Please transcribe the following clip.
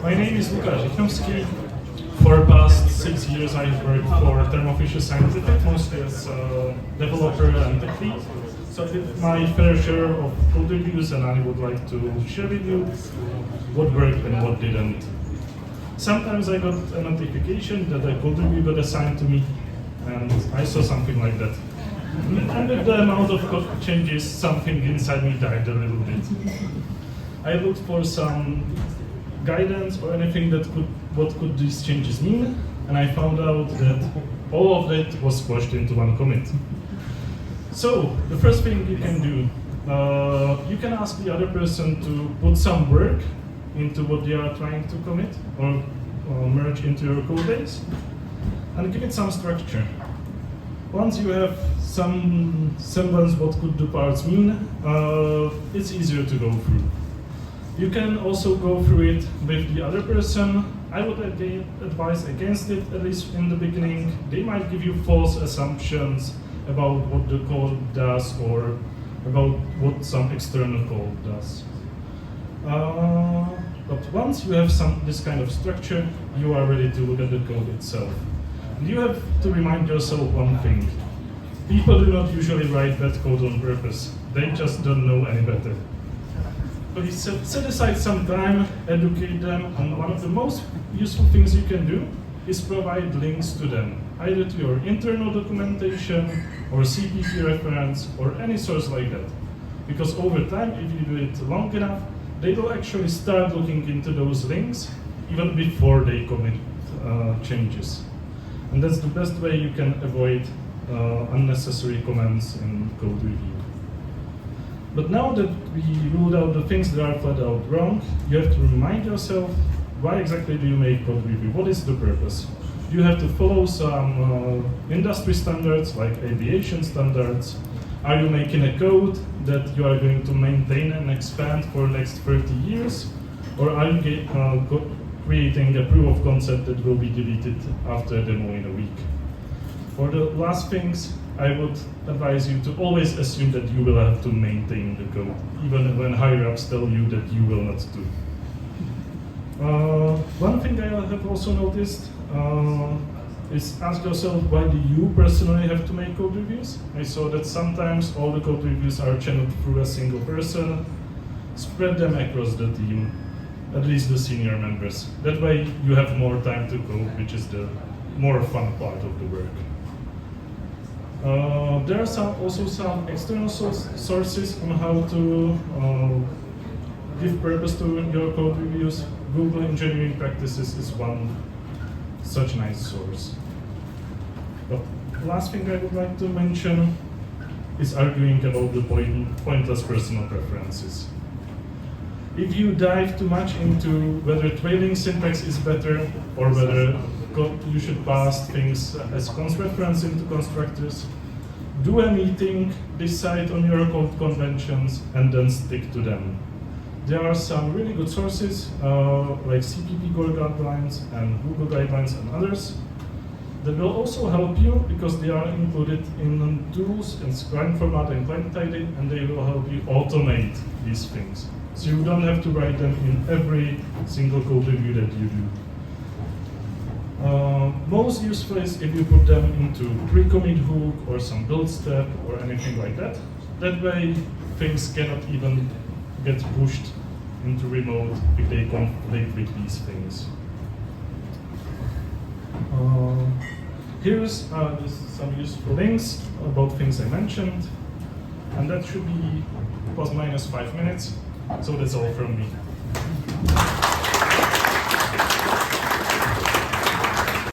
My name is Lukáš Rychnovský. For the past 6 years I've worked for Thermo Fisher Scientific, mostly as a developer and tech lead. So I did my fair share of code reviews and I would like to share with you what worked and what didn't. Sometimes I got a notification that a code review got assigned to me and I saw something like that. And with the amount of code changes, something inside me died a little bit. I looked for some guidance or anything that what could these changes mean, and I found out that all of it was squashed into one commit. So the first thing you can do, you can ask the other person to put some work into what they are trying to commit or merge into your code base, and give it some structure. Once you have some semblance what could the parts mean, it's easier to go through. You can also go through it with the other person. I would advise against it, at least in the beginning. They might give you false assumptions about what the code does or about what some external code does. But once you have this kind of structure, you are ready to look at the code itself. And you have to remind yourself one thing. People do not usually write bad code on purpose. They just don't know any better. Please set aside some time, educate them, and one of the most useful things you can do is provide links to them, either to your internal documentation or CPP reference or any source like that. Because over time, if you do it long enough, they will actually start looking into those links even before they commit changes. And that's the best way you can avoid unnecessary comments in code review. But now that we ruled out the things that are flat out wrong, you have to remind yourself, why exactly do you make code review? What is the purpose? You have to follow some industry standards, like aviation standards. Are you making a code that you are going to maintain and expand for the next 30 years? Or are you creating a proof of concept that will be deleted after a demo in a week? For the last things, I would advise you to always assume that you will have to maintain the code, even when higher-ups tell you that you will not do. One thing I have also noticed is ask yourself, why do you personally have to make code reviews? I saw that sometimes all the code reviews are channeled through a single person. Spread them across the team, at least the senior members. That way you have more time to code, which is the more fun part of the work. There are also some external sources on how to give purpose to your code reviews. Google Engineering Practices is one such nice source. But the last thing I would like to mention is arguing about the pointless personal preferences. If you dive too much into whether trailing syntax is better or whether you should pass things as const reference into constructors, do a meeting, decide on your code conventions, and then stick to them. There are some really good sources, like CPP Core guidelines and Google guidelines and others, that will also help you because they are included in tools in Scribe format and client ID, and they will help you automate these things. So you don't have to write them in every single code review that you do. Most useful is if you put them into pre-commit hook or some build step or anything like that. That way things cannot even get pushed into remote if they conflict with these things. Here's some useful links about things I mentioned, and that should be plus minus 5 minutes. So that's all from me.